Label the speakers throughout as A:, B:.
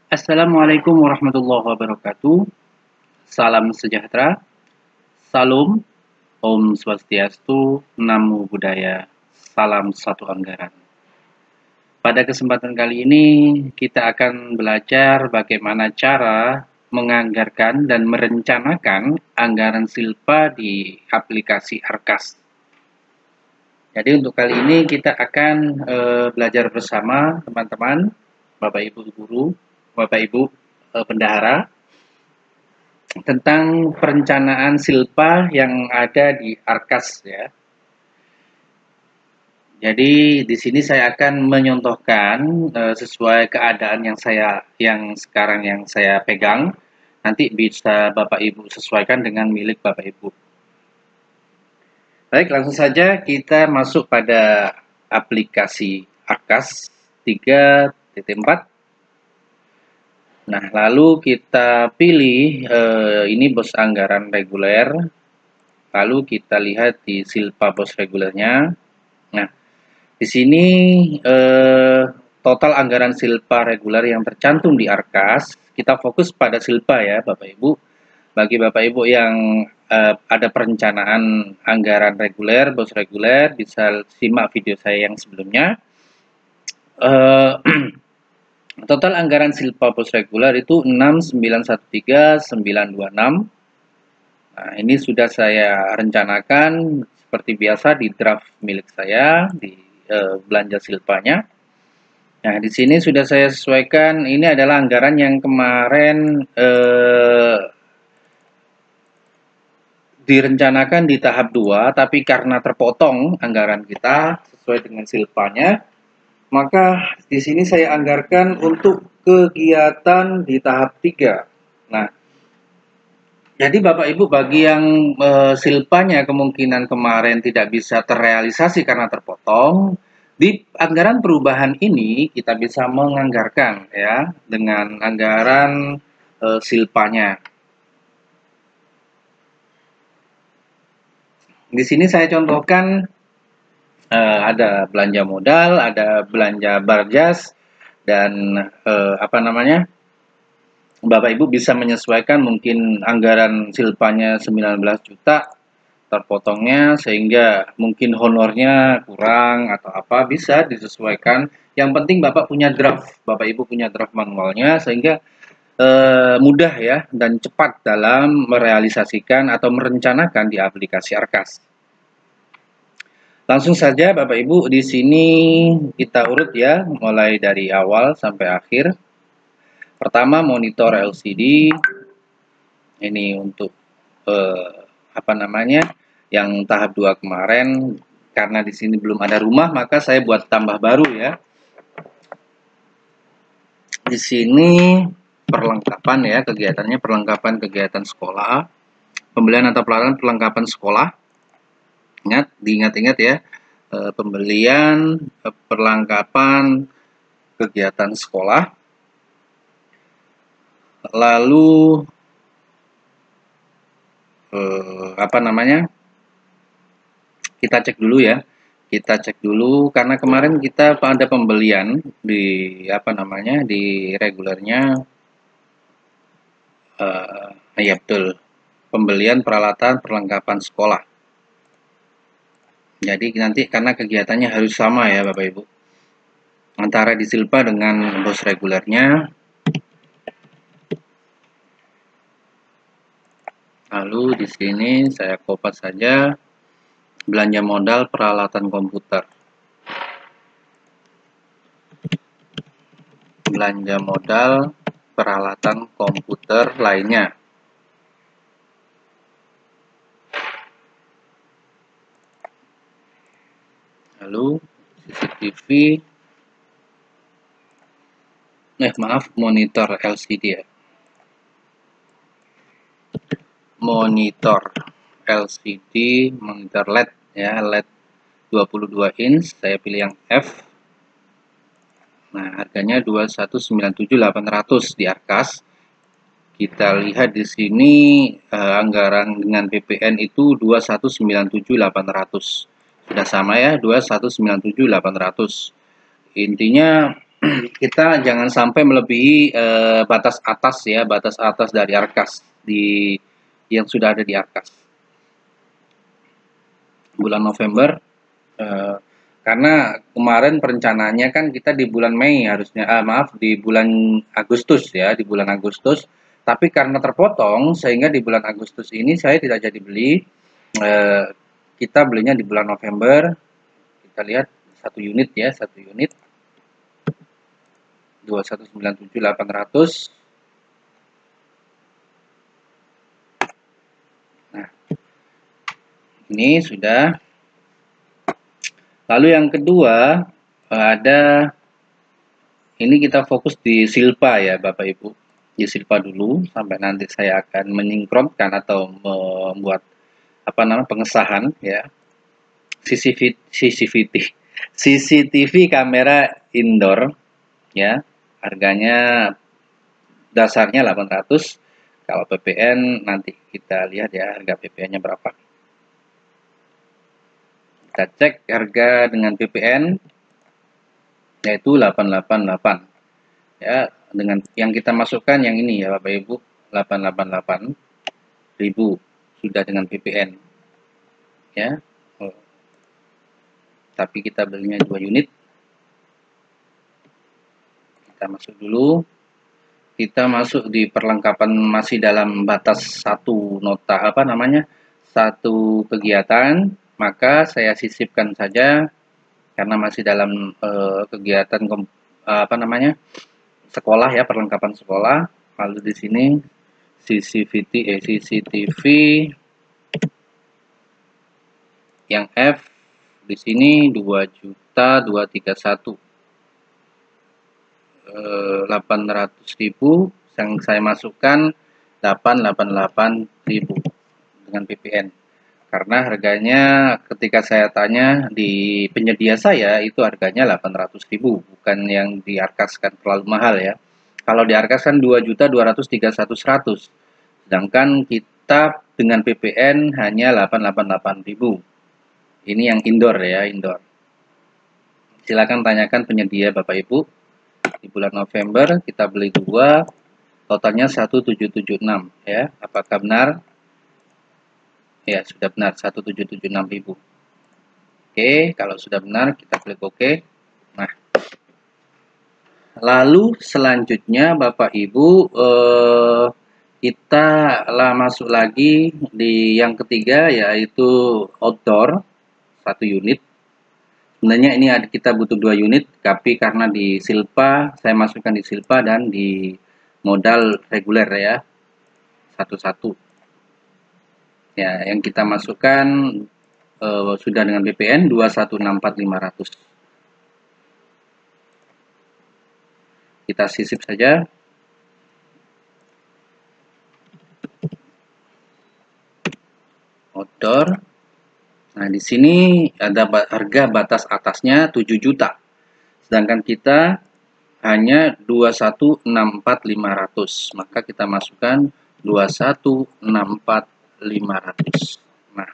A: Assalamualaikum warahmatullahi wabarakatuh. Salam sejahtera. Salam, Om Swastiastu, Namo Buddhaya, Salam Satu Anggaran. Pada kesempatan kali ini kita akan belajar bagaimana cara menganggarkan dan merencanakan anggaran silpa di aplikasi Arkas. Jadi untuk kali ini kita akan belajar bersama teman-teman, Bapak Ibu guru, Bapak Ibu bendahara, tentang perencanaan silpa yang ada di Arkas ya. Jadi di sini saya akan menyontohkan sesuai keadaan yang sekarang saya pegang. Nanti bisa Bapak Ibu sesuaikan dengan milik Bapak Ibu. Baik, langsung saja kita masuk pada aplikasi Arkas 3.4. Nah, lalu kita pilih ini bos anggaran reguler. Lalu kita lihat di silpa bos regulernya. Nah, di sini total anggaran silpa reguler yang tercantum di Arkas, kita fokus pada silpa ya, Bapak Ibu. Bagi Bapak Ibu yang ada perencanaan anggaran reguler, bos reguler, bisa simak video saya yang sebelumnya. Total anggaran silpa pos reguler itu 6913926. Nah, ini sudah saya rencanakan seperti biasa di draft milik saya di belanja silpanya. Nah, di sini sudah saya sesuaikan. Ini adalah anggaran yang kemarin direncanakan di tahap 2, tapi karena terpotong anggaran kita sesuai dengan silpanya, maka di sini saya anggarkan untuk kegiatan di tahap 3. Nah, jadi Bapak Ibu bagi yang silpanya kemungkinan kemarin tidak bisa terrealisasi karena terpotong, di anggaran perubahan ini kita bisa menganggarkan ya dengan anggaran silpanya. Di sini saya contohkan ada belanja modal, ada belanja barjas, dan Bapak Ibu bisa menyesuaikan mungkin anggaran silpanya 19 juta terpotongnya sehingga mungkin honornya kurang atau apa, bisa disesuaikan. Yang penting Bapak punya draft, Bapak Ibu punya draft manualnya sehingga mudah ya dan cepat dalam merealisasikan atau merencanakan di aplikasi Arkas. Langsung saja Bapak Ibu, di sini kita urut ya, mulai dari awal sampai akhir. Pertama, monitor LCD. Ini untuk yang tahap 2 kemarin. Karena di sini belum ada rumah, maka saya buat tambah baru ya. Di sini perlengkapan ya, kegiatannya perlengkapan kegiatan sekolah, pembelian atau pelayanan perlengkapan sekolah. Diingat-ingat ya, pembelian perlengkapan kegiatan sekolah. Lalu kita cek dulu ya. Kita cek dulu karena kemarin kita ada pembelian di di regulernya. Ya betul, pembelian peralatan perlengkapan sekolah. Jadi nanti karena kegiatannya harus sama ya Bapak Ibu, antara di silpa dengan bos regulernya. Lalu di sini saya copy saja belanja modal peralatan komputer. Belanja modal peralatan komputer lainnya. Lalu CCTV, monitor LCD ya. Monitor LCD, monitor LED ya, LED 22 inch, saya pilih yang F. Nah, harganya 2197800 di Arkas. Kita lihat di sini anggaran dengan PPN itu 2197800. Sudah sama ya, 2197800. Intinya kita jangan sampai melebihi batas atas ya, batas atas dari Arkas yang sudah ada di Arkas bulan November. Karena kemarin perencanaannya kan kita di bulan Mei harusnya, maaf, di bulan Agustus ya, di bulan Agustus. Tapi karena terpotong sehingga di bulan Agustus ini saya tidak jadi beli. Kita belinya di bulan November. Kita lihat satu unit ya, satu unit 2197.800. Nah, ini sudah. Lalu yang kedua ada, ini kita fokus di Silpa ya Bapak Ibu, di Silpa dulu sampai nanti saya akan menyingkronkan atau membuat pengesahan ya. CCTV kamera indoor ya, harganya dasarnya 800. Kalau PPN nanti kita lihat ya harga PPN-nya berapa. Kita cek harga dengan PPN yaitu 888 ya, dengan yang kita masukkan yang ini ya Bapak Ibu, 888.000 sudah dengan PPN ya. Tapi kita belinya 2 unit. Kita masuk dulu, kita masuk di perlengkapan masih dalam batas satu nota satu kegiatan, maka saya sisipkan saja karena masih dalam kegiatan sekolah ya, perlengkapan sekolah. Lalu di sini CCTV yang F di sini 2.231.800.000 yang saya masukkan 888.000 dengan PPN. Karena harganya ketika saya tanya di penyedia saya itu harganya 800.000, bukan yang diarkaskan terlalu mahal ya. Kalau diarkaskan 2.231.100, sedangkan kita dengan PPN hanya 888.000. Ini yang indoor ya, indoor. Silakan tanyakan penyedia Bapak Ibu. Di bulan November kita beli 2, totalnya 1.776 ya. Apakah benar? Ya, sudah benar, 1.776.000. Oke, kalau sudah benar kita klik OK. Nah, lalu selanjutnya Bapak Ibu kita masuk lagi di yang ketiga yaitu outdoor, 1 unit. Sebenarnya ini kita butuh 2 unit, tapi karena di Silpa saya masukkan di Silpa dan di modal reguler ya, satu-satu. Ya, yang kita masukkan sudah dengan PPN 2.164.500. Kita sisip saja. Outdoor. Nah, di sini ada harga batas atasnya 7 juta. Sedangkan kita hanya 2.164.500. Maka kita masukkan 2.164.500. Nah,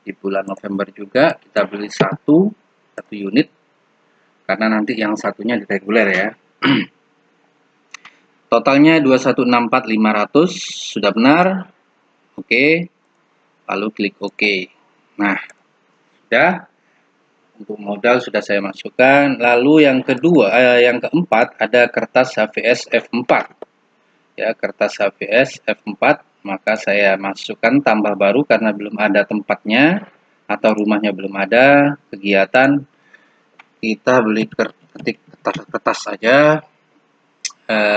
A: di bulan November juga kita beli satu unit karena nanti yang satunya di reguler ya. Totalnya 2.164.500 sudah benar. Oke. Lalu klik OK. Nah, sudah. Untuk modal sudah saya masukkan. Lalu yang kedua, yang keempat ada kertas HVS F4. Ya, kertas HVS F4. Maka saya masukkan tambah baru karena belum ada tempatnya atau rumahnya belum ada kegiatan. Kita beli kertas saja.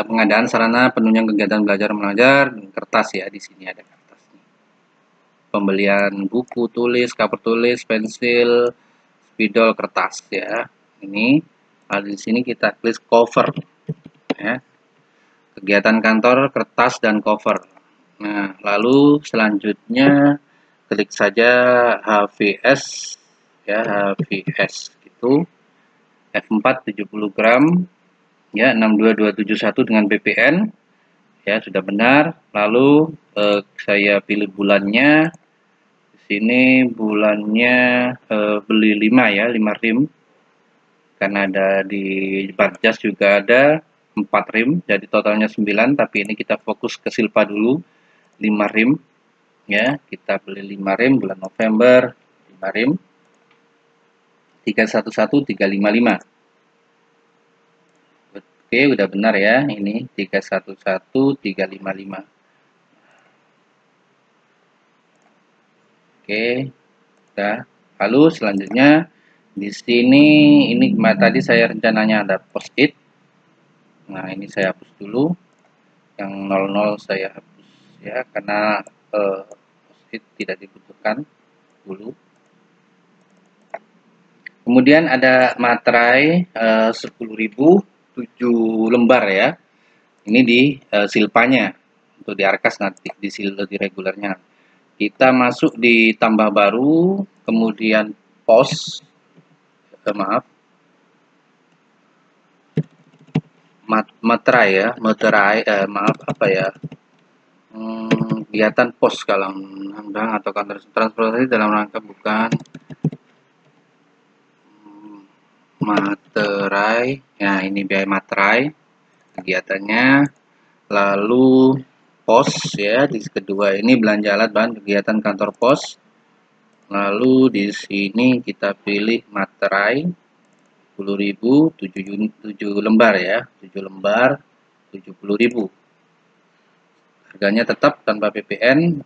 A: Pengadaan sarana penunjang kegiatan belajar mengajar, kertas ya, di sini ada kertasnya. Pembelian buku tulis, cover tulis, pensil, spidol, kertas ya. Ini lalu di sini kita klik cover ya. Kegiatan kantor, kertas dan cover. Nah, lalu selanjutnya klik saja HVS ya, HVS itu F4 70 gram ya, 62271 dengan BPN ya, sudah benar. Lalu saya pilih bulannya. Di sini bulannya beli 5 ya, 5 rim. karena ada di Barjas juga ada 4 rim, jadi totalnya 9, tapi ini kita fokus ke Silva dulu, 5 rim ya. Kita beli 5 rim bulan November, 5 rim 311 355. Oke, udah benar ya, ini 311 355. Oke, udah. Lalu selanjutnya di sini ini tadi saya rencananya ada post-it. Nah, ini saya hapus dulu. Yang 00 saya hapus ya, karena post-it tidak dibutuhkan dulu. Kemudian ada materai 10.000 7 lembar ya. Ini di silpanya, untuk di arkas nanti di regulernya. Kita masuk di tambah baru, kemudian pos, materai ya, maaf apa ya, kegiatan pos kalau atau kantor transportasi dalam rangka bukan materai. Nah, ini biaya materai kegiatannya. Lalu pos ya, di kedua ini belanja alat bahan kegiatan kantor pos. Lalu di sini kita pilih materai 10.000 7 lembar ya, 7 lembar 70.000. Harganya tetap tanpa PPN.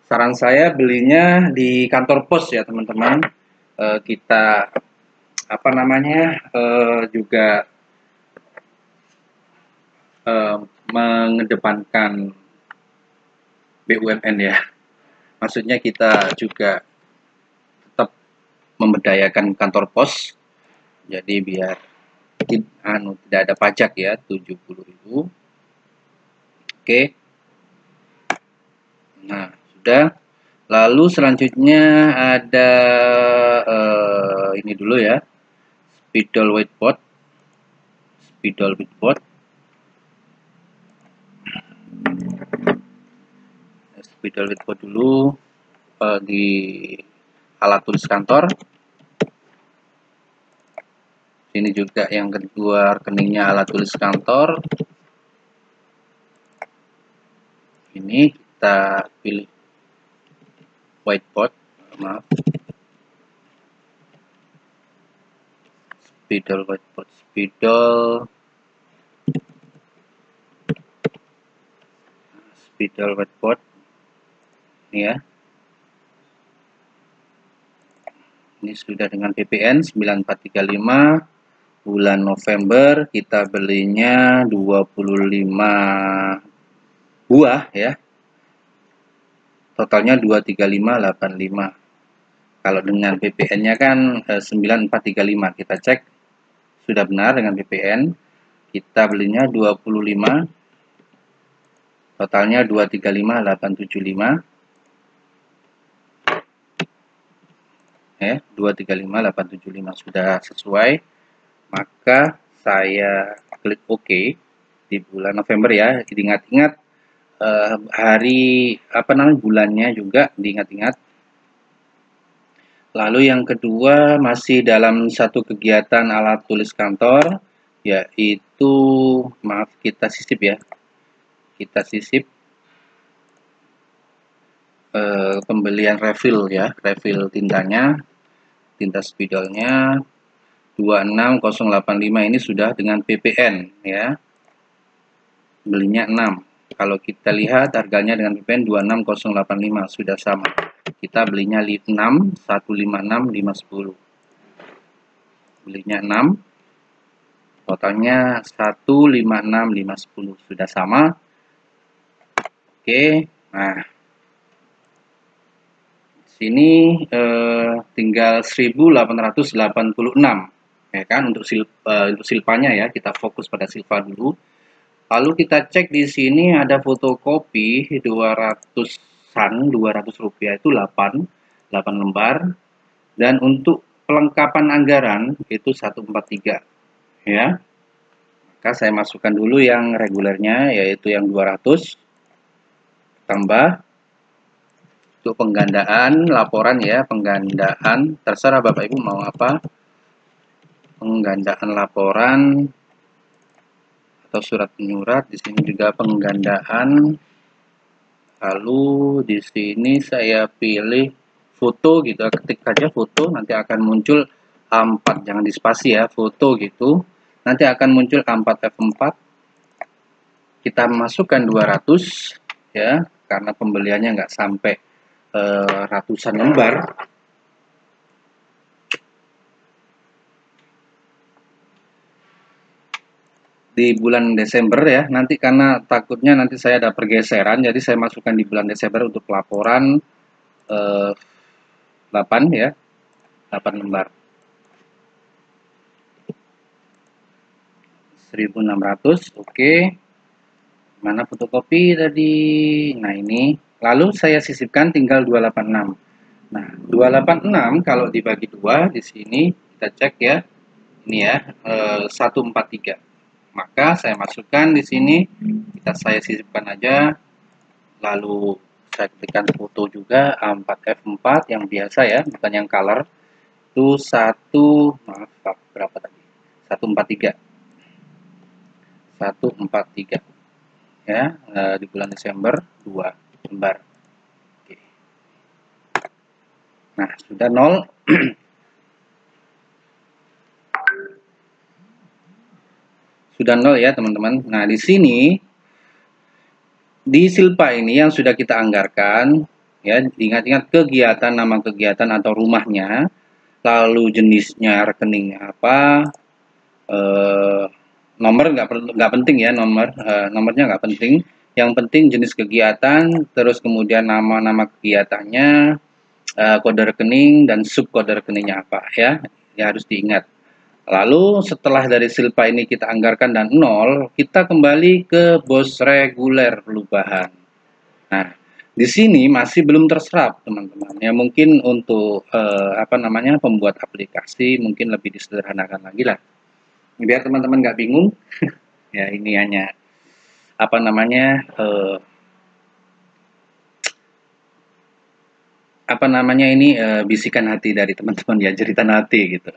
A: Saran saya belinya di kantor pos ya teman-teman. Kita apa namanya juga mengedepankan BUMN ya. Maksudnya kita juga tetap memberdayakan kantor pos. Jadi biar tidak ada pajak ya, 70.000. Oke. Nah, sudah. Lalu selanjutnya ada ini dulu ya. Spidol whiteboard. Spidol whiteboard. Spidol whiteboard dulu di alat tulis kantor. Ini juga yang kedua rekeningnya alat tulis kantor. Ini kita pilih whiteboard, maaf, spidol whiteboard, spidol whiteboard ini ya. Ini sudah dengan PPN 9435. Bulan November kita belinya 25 buah ya. Totalnya 23585. Kalau dengan PPN-nya kan 9435. Kita cek sudah benar dengan PPN. Kita belinya 25. Totalnya 235875. Ya, 235875 sudah sesuai. Maka saya klik OK di bulan November ya. Diingat-ingat hari bulannya juga diingat-ingat. Lalu yang kedua masih dalam satu kegiatan alat tulis kantor, yaitu maaf kita sisip ya. Kita sisip pembelian refill ya, refill tintanya, tinta spidolnya 26085 ini sudah dengan PPN ya. Belinya 6. Kalau kita lihat harganya dengan PPN 26085 sudah sama. Kita belinya 6 156 510. Belinya 6. Totalnya 156 510 sudah sama. Oke. Nah, sini tinggal 1886 ya kan untuk silpanya ya. Kita fokus pada silpa dulu. Lalu kita cek di sini ada fotokopi 200-an, 200 rupiah itu 8 lembar. Dan untuk pelengkapan anggaran itu 143 ya. Maka saya masukkan dulu yang regulernya yaitu yang 200 tambah untuk penggandaan laporan ya, penggandaan terserah Bapak Ibu mau apa. penggandaan laporan atau surat menyurat. Di sini juga penggandaan. Lalu di sini saya pilih foto gitu, ketik aja foto, nanti akan muncul A4, jangan di spasi ya, foto gitu. Nanti akan muncul A4 F4. Kita masukkan 200 ya, karena pembeliannya nggak sampai ratusan lembar. Di bulan Desember ya, nanti karena takutnya nanti saya ada pergeseran, jadi saya masukkan di bulan Desember untuk laporan 8 ya, 8 lembar 1600. Oke, mana fotokopi tadi? Nah ini, lalu saya sisipkan tinggal 286. Nah 286 kalau dibagi 2 di sini kita cek ya, ini ya 143. Maka saya masukkan di sini, saya sisipkan aja, lalu saya ketikkan foto juga A4 F4 yang biasa ya, bukan yang color. Itu maaf berapa tadi? 143 ya, di bulan Desember 2 lembar. Oke. Nah sudah 0. Sudah 0 ya teman-teman. Nah di sini di Silpa ini yang sudah kita anggarkan ya, ingat-ingat kegiatan, nama kegiatan atau rumahnya, lalu jenisnya, rekeningnya apa, nomor nggak penting ya, nomornya nggak penting. Yang penting jenis kegiatan, terus kemudian nama kegiatannya, kode rekening dan subkode rekeningnya apa ya, harus diingat. Lalu setelah dari Silpa ini kita anggarkan dan 0, kita kembali ke BOS reguler perubahan. Nah, di sini masih belum terserap teman-teman. Ya mungkin untuk pembuat aplikasi mungkin lebih disederhanakan lagi lah. Biar teman-teman nggak bingung. Ya ini hanya bisikan hati dari teman-teman ya, jeritan hati gitu.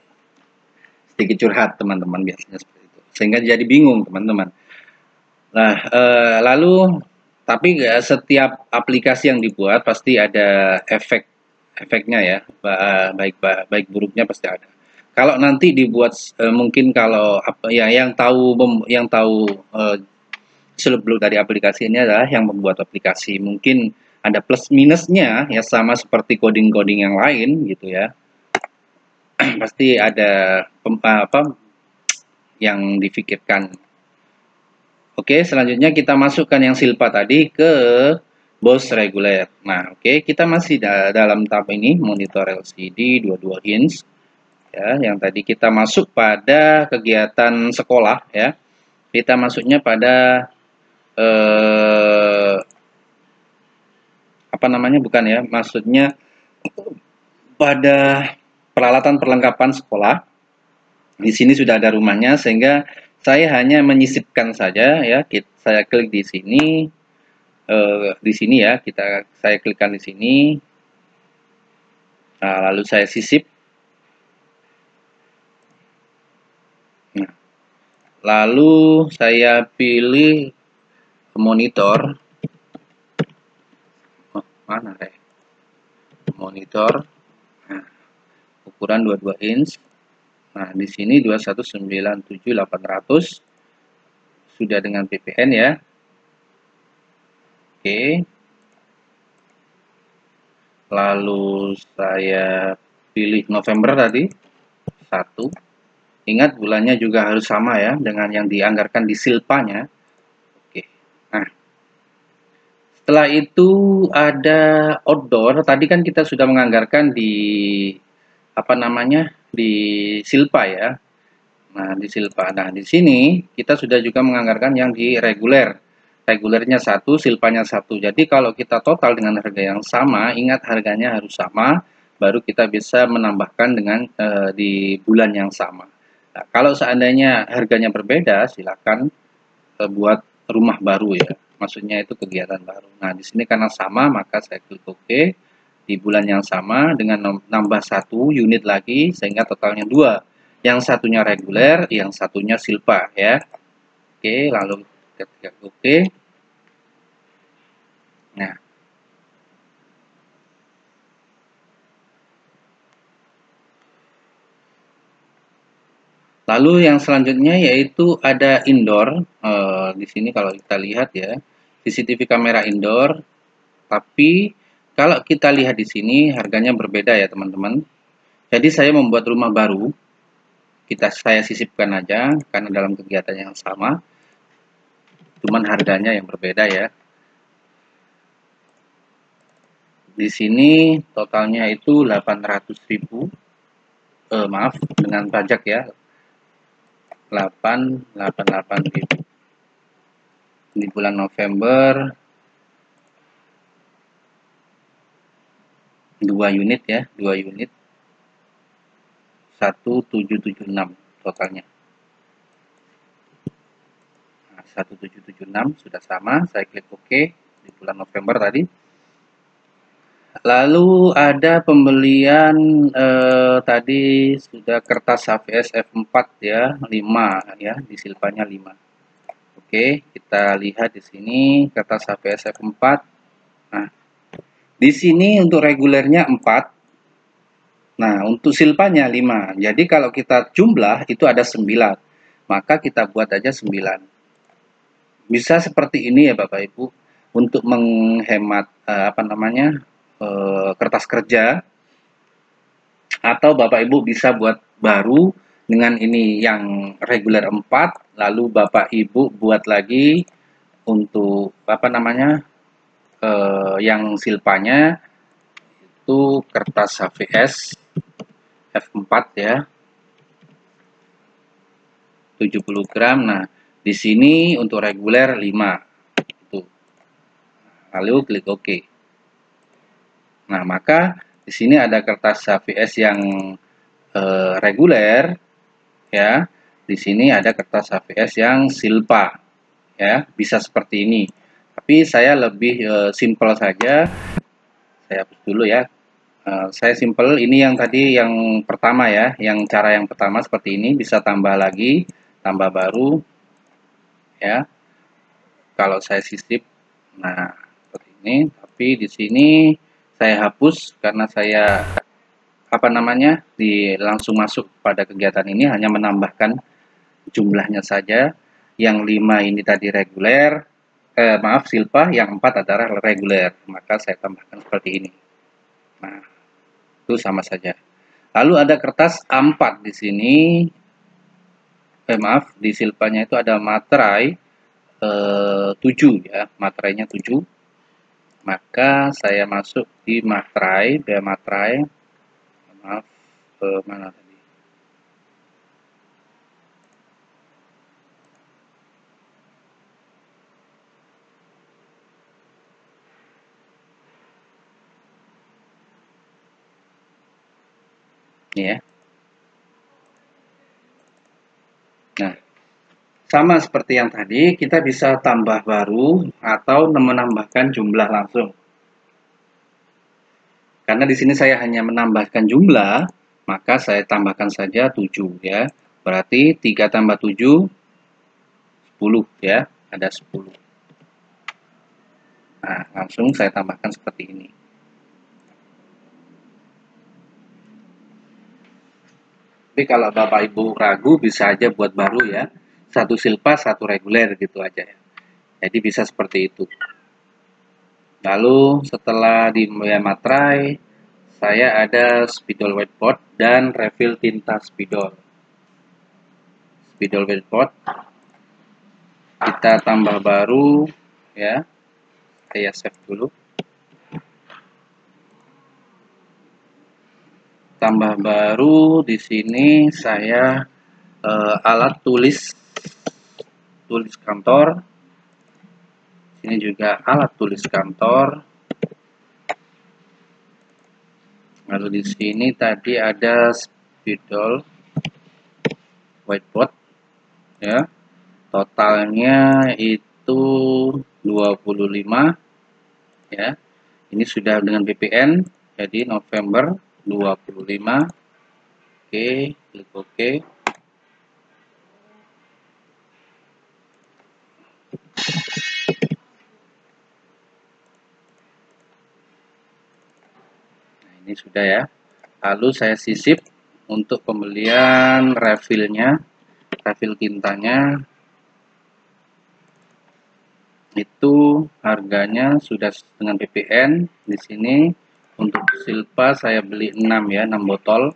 A: Sedikit curhat teman-teman biasanya seperti itu, sehingga jadi bingung teman-teman. Nah lalu tapi setiap aplikasi yang dibuat pasti ada efeknya ya, baik buruknya pasti ada. Kalau nanti dibuat mungkin kalau yang tahu seluk-beluk dari aplikasi ini adalah yang membuat aplikasi, mungkin ada plus minusnya ya, sama seperti coding-coding yang lain gitu ya. Pasti ada yang difikirkan. Oke, selanjutnya kita masukkan yang Silpa tadi ke BOS reguler. Nah, oke, kita masih dalam tab ini, monitor LCD 22 inch. Ya, yang tadi kita masuk pada kegiatan sekolah ya. Kita masuknya pada bukan ya, maksudnya pada peralatan perlengkapan sekolah. Di sini sudah ada rumahnya, sehingga saya hanya menyisipkan saja ya. Saya klik di sini, ya, saya klikkan di sini. Nah, lalu saya sisip. Nah, lalu saya pilih monitor. Mana ya? Monitor. Nah, ukuran 22 inch. Nah, di sini 2197800 sudah dengan PPN ya. Oke. Lalu saya pilih November tadi 1. Ingat bulannya juga harus sama ya dengan yang dianggarkan di Silpanya. Oke. Nah, setelah itu ada outdoor. Tadi kan kita sudah menganggarkan di di Silpa ya. Nah, di Silpa. Nah, di sini kita sudah juga menganggarkan yang di reguler. Regulernya 1, Silpanya 1. Jadi kalau kita total dengan harga yang sama, ingat harganya harus sama, baru kita bisa menambahkan dengan di bulan yang sama. Nah, kalau seandainya harganya berbeda, silakan buat rumah baru ya. Maksudnya itu kegiatan baru. Nah, di sini karena sama, maka saya klik OK. Di bulan yang sama dengan nambah 1 unit lagi, sehingga totalnya 2. Yang satunya reguler, yang satunya silpa ya. Oke, lalu ketika oke. Nah, lalu yang selanjutnya yaitu ada indoor. Di sini kalau kita lihat ya, CCTV kamera indoor. Tapi kalau kita lihat di sini harganya berbeda ya teman-teman. Jadi saya membuat rumah baru. Saya sisipkan aja karena dalam kegiatan yang sama. Cuman harganya yang berbeda ya. Di sini totalnya itu 800.000. Maaf dengan pajak ya. 888.000. Di bulan November 2 unit ya, 2 unit 1776 totalnya. Nah, 1776 sudah sama, saya klik OK di bulan November tadi. Lalu ada pembelian tadi sudah kertas HVS F4 ya, 5 ya, di silpanya 5. Oke, kita lihat di sini kertas HVS F4. Nah, di sini untuk regulernya 4. Nah, untuk silpanya 5. Jadi kalau kita jumlah itu ada 9. Maka kita buat aja 9. Bisa seperti ini ya Bapak Ibu. Untuk menghemat kertas kerja. Atau Bapak Ibu bisa buat baru dengan ini yang reguler 4. Lalu Bapak Ibu buat lagi untuk yang silpanya itu kertas HVS F4 ya. 70 gram. Nah, di sini untuk reguler 5. Itu. Lalu klik OK. Nah, maka di sini ada kertas HVS yang reguler ya. Di sini ada kertas HVS yang silpa ya, bisa seperti ini. Tapi saya lebih simple saja. Saya hapus dulu ya. Saya simple ini yang tadi yang pertama ya, yang cara yang pertama seperti ini, bisa tambah lagi, tambah baru ya. Kalau saya sisip, nah seperti ini. Tapi di sini saya hapus karena saya langsung masuk pada kegiatan ini hanya menambahkan jumlahnya saja. Yang 5 ini tadi reguler, silpa, yang 4 adalah reguler. Maka saya tambahkan seperti ini. Nah, itu sama saja. Lalu ada kertas A4 di sini. Di silpanya itu ada materai 7 ya, materainya 7. Maka saya masuk di materai, mana tadi? Ini ya. Nah, sama seperti yang tadi, kita bisa tambah baru atau menambahkan jumlah langsung. Karena di sini saya hanya menambahkan jumlah, maka saya tambahkan saja 7 ya. Berarti 3 tambah 7, 10 ya, ada 10. Nah, langsung saya tambahkan seperti ini. Tapi kalau Bapak Ibu ragu, bisa aja buat baru ya. 1 silpa, 1 reguler gitu aja ya. Jadi bisa seperti itu. Lalu setelah di materai, saya ada spidol whiteboard dan refill tinta spidol. Spidol whiteboard kita tambah baru ya. Saya save dulu. Tambah baru di sini saya alat tulis kantor. Ini juga alat tulis kantor. Lalu di sini tadi ada spidol whiteboard ya. Totalnya itu 25 ya. Ini sudah dengan BPN, jadi November 25. Oke, klik OK. Nah, ini sudah ya. Lalu saya sisip untuk pembelian refillnya, refill tintanya. Itu harganya sudah dengan PPN. Di sini untuk Silpa saya beli 6 ya, 6 botol.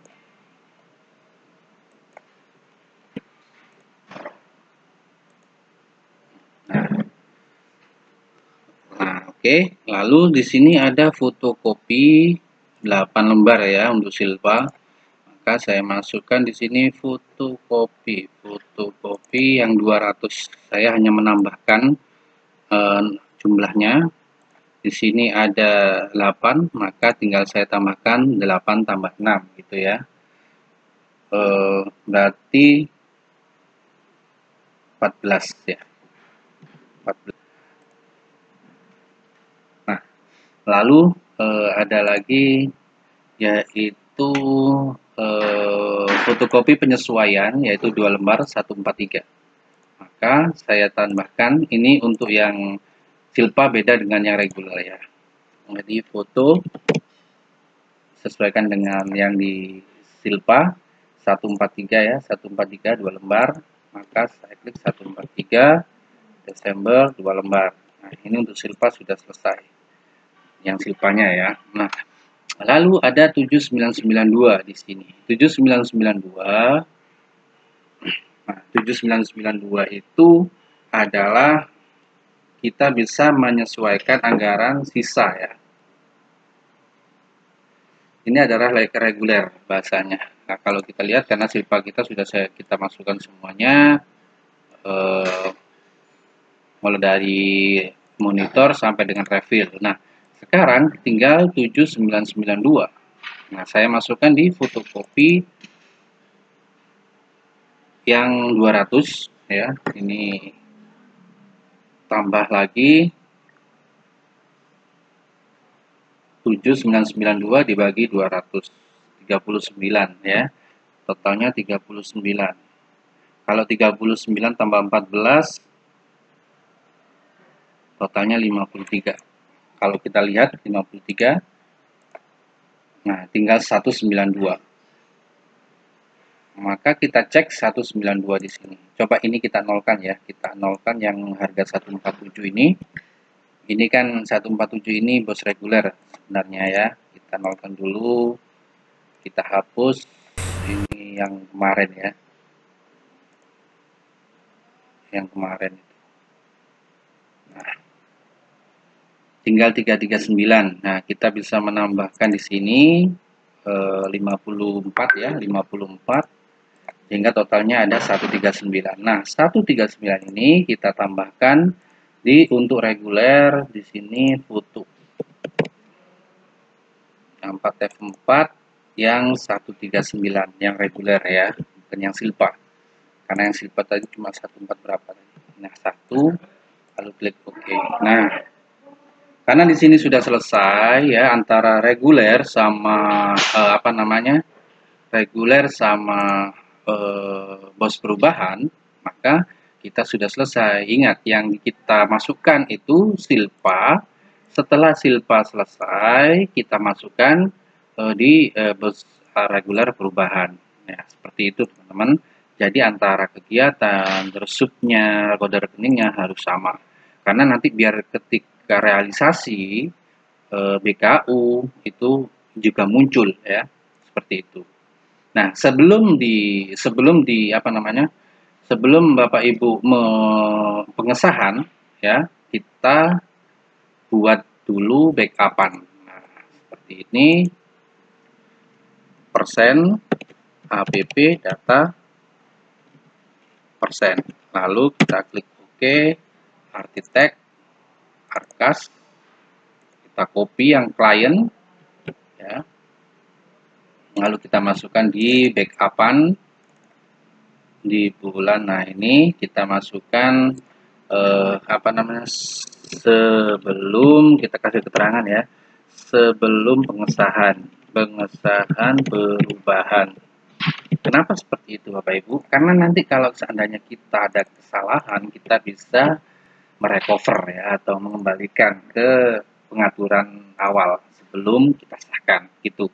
A: Nah, oke. Lalu di sini ada fotokopi 8 lembar ya untuk Silpa. Maka saya masukkan di sini fotokopi yang 200. Saya hanya menambahkan jumlahnya. Di sini ada 8, maka tinggal saya tambahkan 8 tambah 6 gitu ya. Berarti 14 ya. 14. Nah, lalu ada lagi yaitu fotokopi penyesuaian, yaitu 2 lembar 143. Maka saya tambahkan ini untuk yang Silpa beda dengan yang reguler ya. Jadi foto sesuaikan dengan yang di Silpa 143 ya, 143 2 lembar. Maka saya klik 143 Desember 2 lembar. Nah, ini untuk Silpa sudah selesai. Yang Silpanya ya. Nah, lalu ada 7992 di sini. 7992. Nah, 7992 itu adalah kita bisa menyesuaikan anggaran sisa ya. Ini adalah reguler bahasanya. Nah, kalau kita lihat karena Silpa kita sudah kita masukkan semuanya, mulai dari monitor sampai dengan refill. Nah, sekarang tinggal 7992. Nah, saya masukkan di fotokopi yang 200 ya. Ini tambah lagi 7992 dibagi 239 ya. Totalnya 39. Kalau 39 tambah 14 totalnya 53. Kalau kita lihat 53. Nah, tinggal 192. Maka kita cek 192 di sini. Coba ini kita nolkan ya. Kita nolkan yang harga 147 ini. Ini kan 147 ini bos reguler sebenarnya ya. Kita nolkan dulu. Kita hapus ini yang kemarin ya. Yang kemarin. Nah, tinggal 339. Nah, kita bisa menambahkan di sini 54 ya, 54. Sehingga totalnya ada 139. Nah, 139 ini kita tambahkan di untuk reguler di sini foto 4F4 yang 139 yang reguler ya, bukan yang Silpa. Karena yang Silpa tadi cuma 14 berapa tadi. Nah, 1 lalu klik OK. Nah, karena di sini sudah selesai ya antara reguler sama apa namanya? Reguler sama bos perubahan, maka kita sudah selesai. Ingat, yang kita masukkan itu Silpa. Setelah Silpa selesai, kita masukkan di bos reguler perubahan. Ya, seperti itu teman-teman. Jadi antara kegiatan, terus subnya, kode rekeningnya harus sama. Karena nanti biar ketika realisasi BKU itu juga muncul ya, seperti itu. Nah, sebelum di apa namanya? Sebelum Bapak Ibu pengesahan ya, kita buat dulu backupan. Nah, seperti ini. Persen APP data persen. Lalu kita klik OK, arsitek, arkas. Kita copy yang klien ya. Lalu kita masukkan di backupan di bulan. Nah, ini kita masukkan apa namanya, sebelum kita kasih keterangan ya, sebelum pengesahan perubahan. Kenapa seperti itu Bapak Ibu? Karena nanti kalau seandainya kita ada kesalahan, kita bisa merecover ya atau mengembalikan ke pengaturan awal sebelum kita sahkan gitu.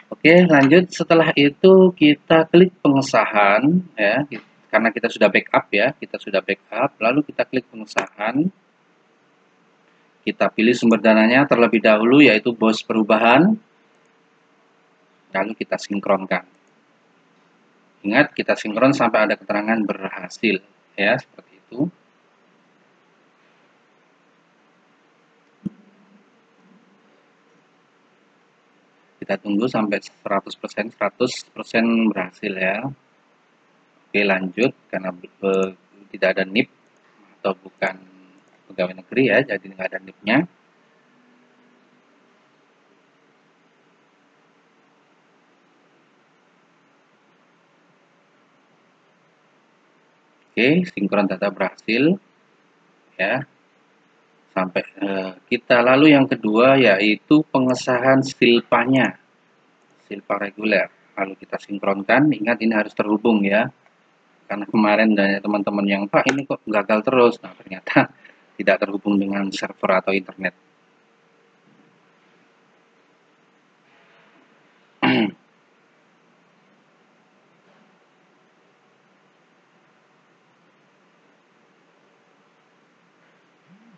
A: Oke, lanjut. Setelah itu kita klik pengesahan ya, karena kita sudah backup ya, kita sudah backup, lalu kita klik pengesahan. Kita pilih sumber dananya terlebih dahulu yaitu BOS perubahan. Lalu kita sinkronkan. Ingat, kita sinkron sampai ada keterangan berhasil ya, seperti itu. Kita tunggu sampai 100% berhasil ya. Oke, lanjut karena tidak ada NIP atau bukan pegawai negeri ya, jadi nggak ada NIP-nya. Oke, sinkron data berhasil ya. Sampai kita lalu yang kedua yaitu pengesahan silpanya, silpa reguler. Lalu kita sinkronkan. Ingat ini harus terhubung ya. Karena kemarin dari teman-teman yang Pak ini kok gagal terus. Nah, ternyata tidak terhubung dengan server atau internet.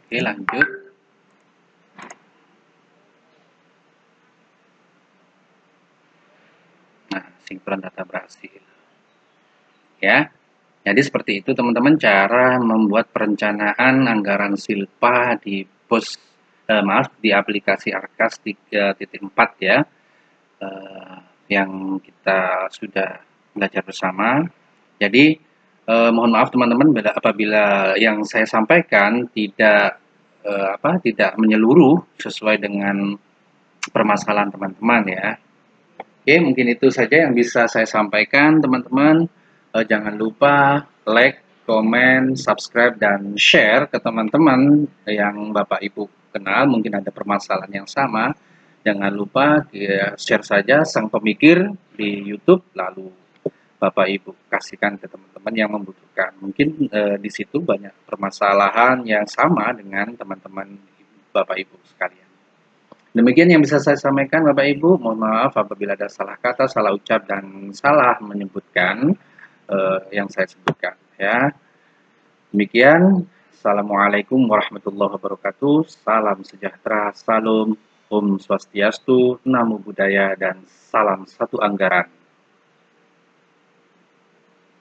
A: Oke, lanjut. Nah, sinkron data berhasil. Ya. Jadi seperti itu teman-teman cara membuat perencanaan anggaran silpa di di aplikasi Arkas 3.4 ya. Yang kita sudah belajar bersama. Jadi mohon maaf teman-teman apabila yang saya sampaikan tidak menyeluruh sesuai dengan permasalahan teman-teman ya. Oke, mungkin itu saja yang bisa saya sampaikan teman-teman. Jangan lupa like, komen, subscribe, dan share ke teman-teman yang Bapak Ibu kenal. Mungkin ada permasalahan yang sama. Jangan lupa share saja Sang Pemikir di YouTube, lalu Bapak Ibu kasihkan ke teman-teman yang membutuhkan. Mungkin di situ banyak permasalahan yang sama dengan teman-teman Bapak Ibu sekalian. Demikian yang bisa saya sampaikan Bapak Ibu. Mohon maaf apabila ada salah kata, salah ucap, dan salah menyebutkan yang saya sebutkan ya. Demikian. Assalamualaikum warahmatullahi wabarakatuh. Salam sejahtera, salam Om Swastiastu, Namo Buddhaya, dan salam satu anggaran.